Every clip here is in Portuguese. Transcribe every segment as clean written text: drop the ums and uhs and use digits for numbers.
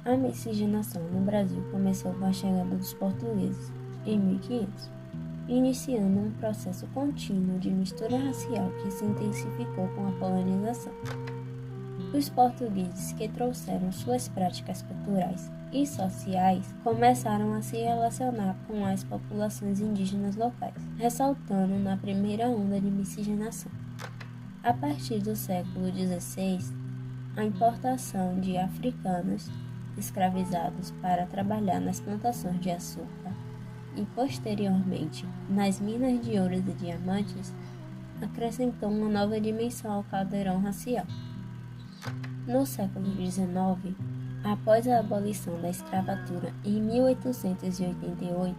A miscigenação no Brasil começou com a chegada dos portugueses em 1500, iniciando um processo contínuo de mistura racial que se intensificou com a colonização. Os portugueses, que trouxeram suas práticas culturais e sociais, começaram a se relacionar com as populações indígenas locais, ressaltando na primeira onda de miscigenação. A partir do século XVI, a importação de africanos escravizados para trabalhar nas plantações de açúcar e, posteriormente, nas minas de ouro e diamantes, acrescentou uma nova dimensão ao caldeirão racial. No século XIX, após a abolição da escravatura em 1888,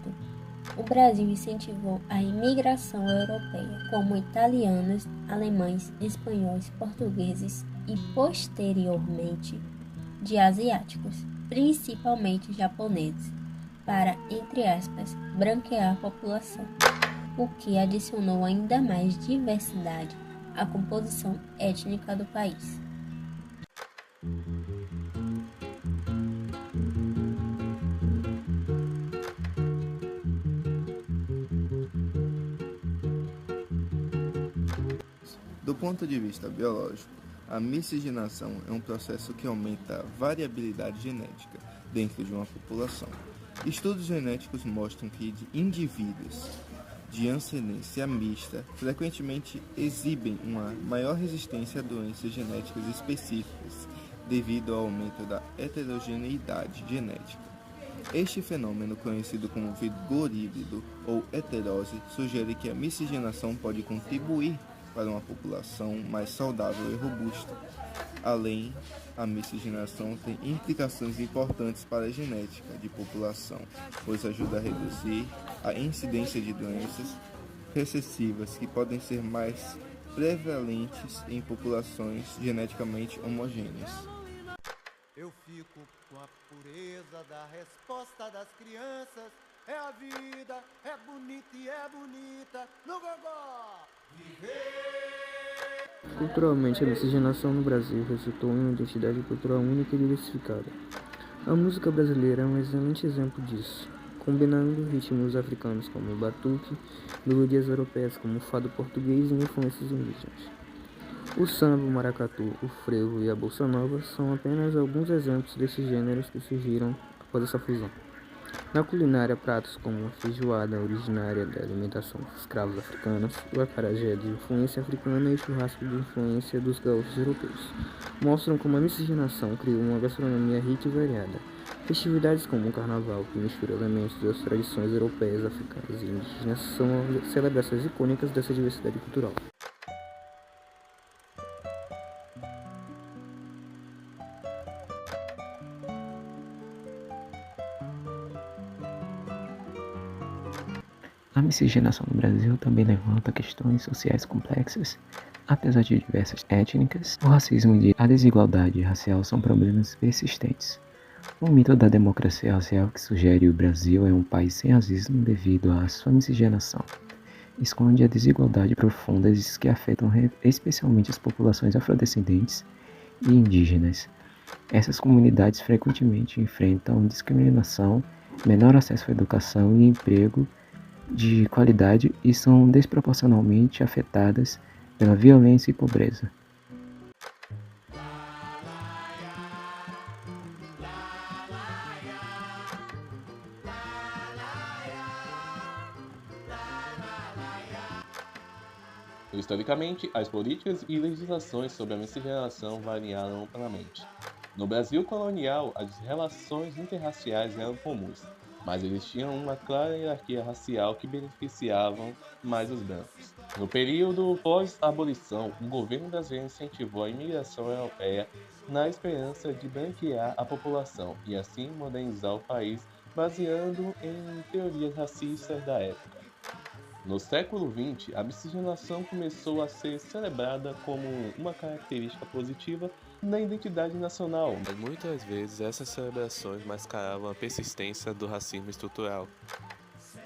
o Brasil incentivou a imigração europeia, como italianos, alemães, espanhóis, portugueses e, posteriormente, de asiáticos, principalmente japoneses, para, entre aspas, branquear a população, o que adicionou ainda mais diversidade à composição étnica do país. Do ponto de vista biológico, a miscigenação é um processo que aumenta a variabilidade genética dentro de uma população. Estudos genéticos mostram que indivíduos de ascendência mista frequentemente exibem uma maior resistência a doenças genéticas específicas devido ao aumento da heterogeneidade genética. Este fenômeno, conhecido como vigor híbrido ou heterose, sugere que a miscigenação pode contribuir para uma população mais saudável e robusta. Além, a miscigenação tem implicações importantes para a genética de população, pois ajuda a reduzir a incidência de doenças recessivas que podem ser mais prevalentes em populações geneticamente homogêneas. Eu fico com a pureza da resposta das crianças. É a vida, é bonita no gogó. Culturalmente, a miscigenação no Brasil resultou em uma identidade cultural única e diversificada. A música brasileira é um excelente exemplo disso, combinando ritmos africanos como o batuque, melodias europeias como o fado português e influências indígenas. O samba, o maracatu, o frevo e a bossa nova são apenas alguns exemplos desses gêneros que surgiram após essa fusão. Na culinária, pratos como a feijoada, originária da alimentação dos escravos africanos, o acarajé de influência africana e o churrasco de influência dos gaúchos europeus, mostram como a miscigenação criou uma gastronomia rica e variada. Festividades como o Carnaval, que mistura elementos das tradições europeias, africanas e indígenas, são celebrações icônicas dessa diversidade cultural. A miscigenação no Brasil também levanta questões sociais complexas. Apesar de diversas étnicas, o racismo e a desigualdade racial são problemas persistentes. O mito da democracia racial que sugere o Brasil é um país sem racismo devido à sua miscigenação esconde a desigualdade profundas que afetam especialmente as populações afrodescendentes e indígenas. Essas comunidades frequentemente enfrentam discriminação, menor acesso à educação e emprego de qualidade e são desproporcionalmente afetadas pela violência e pobreza. Historicamente, as políticas e legislações sobre a miscigenação variaram amplamente. No Brasil colonial, as relações interraciais eram comuns, mas existia uma clara hierarquia racial que beneficiavam mais os brancos. No período pós-abolição, o governo brasileiro incentivou a imigração europeia na esperança de branquear a população e assim modernizar o país, baseando em teorias racistas da época. No século XX, a miscigenação começou a ser celebrada como uma característica positiva na identidade nacional, mas muitas vezes essas celebrações mascaravam a persistência do racismo estrutural.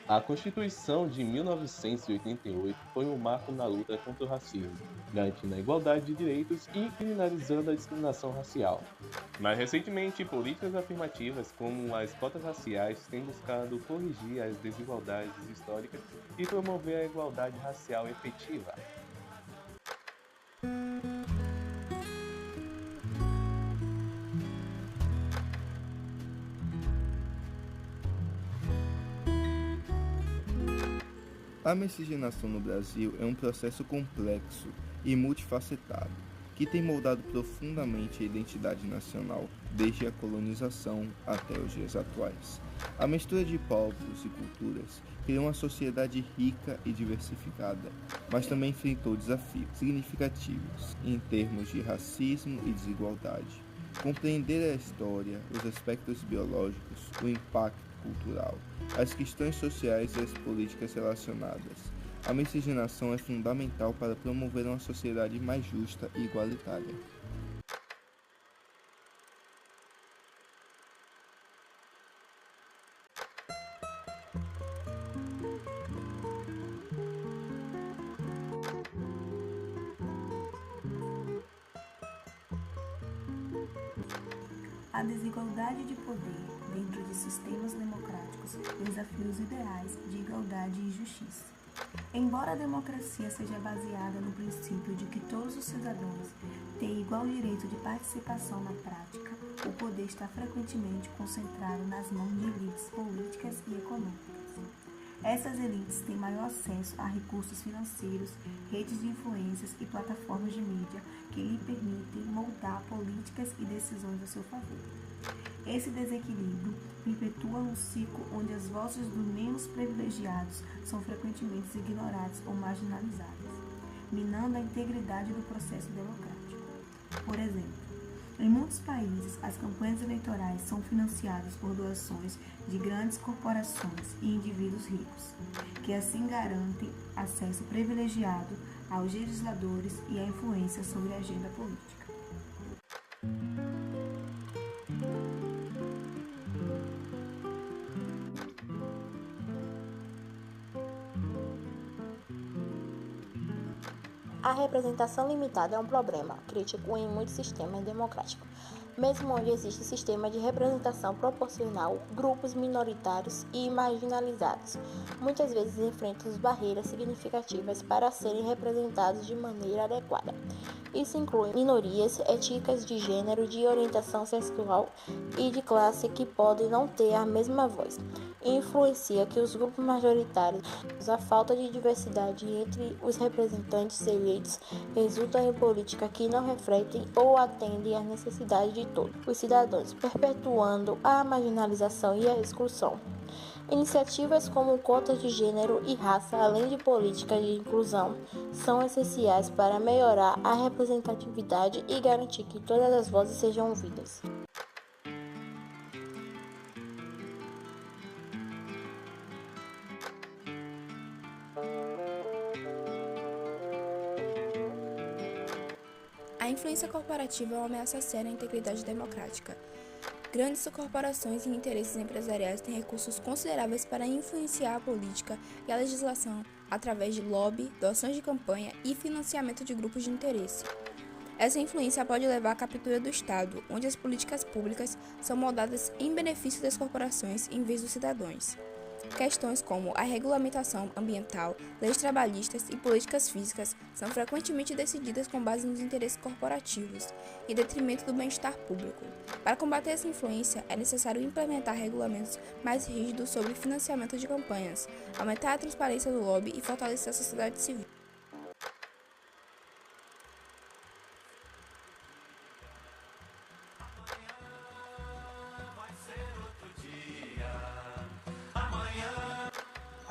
A Constituição de 1988 foi um marco na luta contra o racismo, garantindo a igualdade de direitos e criminalizando a discriminação racial. Mais recentemente, políticas afirmativas como as cotas raciais têm buscado corrigir as desigualdades históricas e promover a igualdade racial efetiva. A miscigenação no Brasil é um processo complexo e multifacetado, que tem moldado profundamente a identidade nacional desde a colonização até os dias atuais. A mistura de povos e culturas criou uma sociedade rica e diversificada, mas também enfrentou desafios significativos em termos de racismo e desigualdade. Compreender a história, os aspectos biológicos, o impacto cultural, as questões sociais e as políticas relacionadas. A miscigenação é fundamental para promover uma sociedade mais justa e igualitária. A desigualdade de poder dentro de sistemas democráticos desafia os ideais de igualdade e justiça. Embora a democracia seja baseada no princípio de que todos os cidadãos têm igual direito de participação na prática, o poder está frequentemente concentrado nas mãos de elites políticas e econômicas. Essas elites têm maior acesso a recursos financeiros, redes de influências e plataformas de mídia que lhe permitem moldar políticas e decisões a seu favor. Esse desequilíbrio perpetua um ciclo onde as vozes dos menos privilegiados são frequentemente ignoradas ou marginalizadas, minando a integridade do processo democrático. Por exemplo, em muitos países, as campanhas eleitorais são financiadas por doações de grandes corporações e indivíduos ricos, que assim garantem acesso privilegiado aos legisladores e à influência sobre a agenda política. A representação limitada é um problema crítico em muitos sistemas democráticos. Mesmo onde existe sistema de representação proporcional, grupos minoritários e marginalizados muitas vezes enfrentam barreiras significativas para serem representados de maneira adequada. Isso inclui minorias étnicas de gênero, de orientação sexual e de classe que podem não ter a mesma voz. Influencia que os grupos majoritários, a falta de diversidade entre os representantes eleitos resulta em políticas que não refletem ou atendem às necessidades de todos os cidadãos, perpetuando a marginalização e a exclusão. Iniciativas como cotas de gênero e raça, além de políticas de inclusão, são essenciais para melhorar a representatividade e garantir que todas as vozes sejam ouvidas. A influência corporativa é uma ameaça séria à integridade democrática. Grandes corporações e interesses empresariais têm recursos consideráveis para influenciar a política e a legislação através de lobby, doações de campanha e financiamento de grupos de interesse. Essa influência pode levar à captura do Estado, onde as políticas públicas são moldadas em benefício das corporações em vez dos cidadãos. Questões como a regulamentação ambiental, leis trabalhistas e políticas físicas são frequentemente decididas com base nos interesses corporativos, em detrimento do bem-estar público. Para combater essa influência, é necessário implementar regulamentos mais rígidos sobre financiamento de campanhas, aumentar a transparência do lobby e fortalecer a sociedade civil.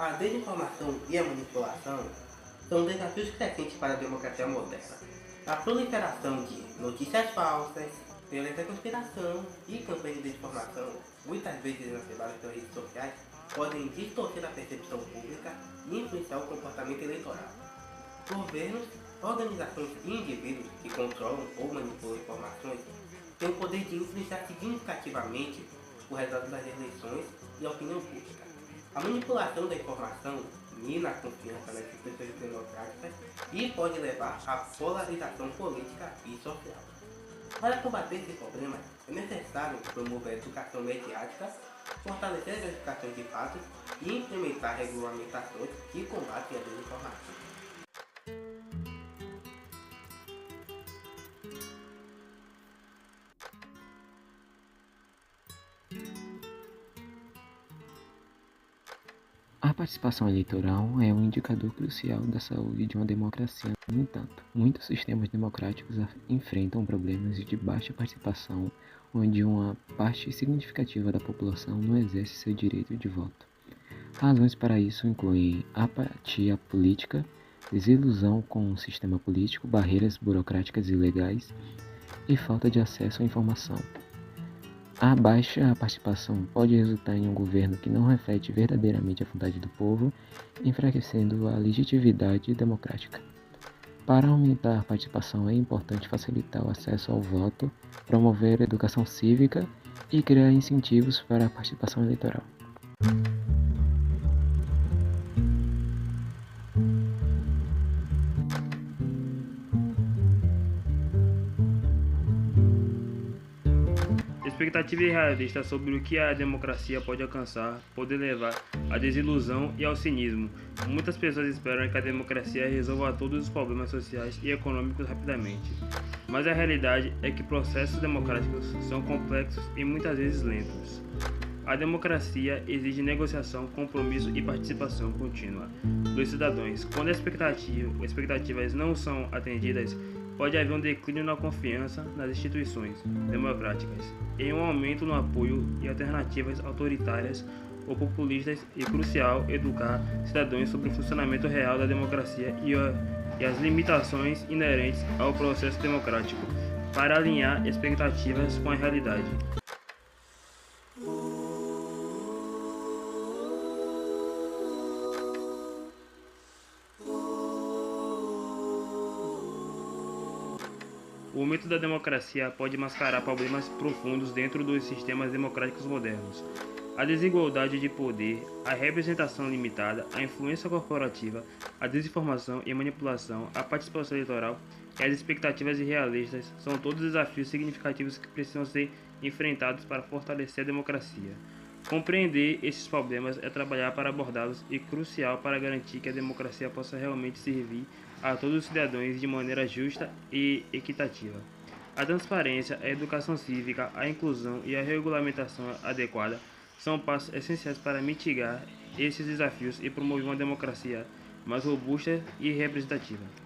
A desinformação e a manipulação são desafios crescentes para a democracia moderna. A proliferação de notícias falsas, teorias da conspiração e campanhas de desinformação, muitas vezes exacerbadas pelas redes sociais, podem distorcer a percepção pública e influenciar o comportamento eleitoral. Governos, organizações e indivíduos que controlam ou manipulam informações têm o poder de influenciar significativamente o resultado das eleições e a opinião pública. A manipulação da informação mina a confiança nas instituições democráticas e pode levar à polarização política e social. Para combater esse problema, é necessário promover a educação mediática, fortalecer a verificação de fatos e implementar regulamentações que combatem a desinformação. A participação eleitoral é um indicador crucial da saúde de uma democracia. No entanto, muitos sistemas democráticos enfrentam problemas de baixa participação, onde uma parte significativa da população não exerce seu direito de voto. Razões para isso incluem apatia política, desilusão com o sistema político, barreiras burocráticas e legais e falta de acesso à informação. A baixa participação pode resultar em um governo que não reflete verdadeiramente a vontade do povo, enfraquecendo a legitimidade democrática. Para aumentar a participação, é importante facilitar o acesso ao voto, promover a educação cívica e criar incentivos para a participação eleitoral. Expectativa irrealista sobre o que a democracia pode alcançar pode levar à desilusão e ao cinismo. Muitas pessoas esperam que a democracia resolva todos os problemas sociais e econômicos rapidamente, mas a realidade é que processos democráticos são complexos e muitas vezes lentos. A democracia exige negociação, compromisso e participação contínua dos cidadãos. Quando as expectativas não são atendidas, pode haver um declínio na confiança nas instituições democráticas e um aumento no apoio e alternativas autoritárias ou populistas. É crucial educar cidadãos sobre o funcionamento real da democracia e as limitações inerentes ao processo democrático para alinhar expectativas com a realidade. O mito da democracia pode mascarar problemas profundos dentro dos sistemas democráticos modernos. A desigualdade de poder, a representação limitada, a influência corporativa, a desinformação e manipulação, a participação eleitoral e as expectativas irrealistas são todos desafios significativos que precisam ser enfrentados para fortalecer a democracia. Compreender esses problemas é trabalhar para abordá-los e crucial para garantir que a democracia possa realmente servir a todos os cidadãos de maneira justa e equitativa. A transparência, a educação cívica, a inclusão e a regulamentação adequada são passos essenciais para mitigar esses desafios e promover uma democracia mais robusta e representativa.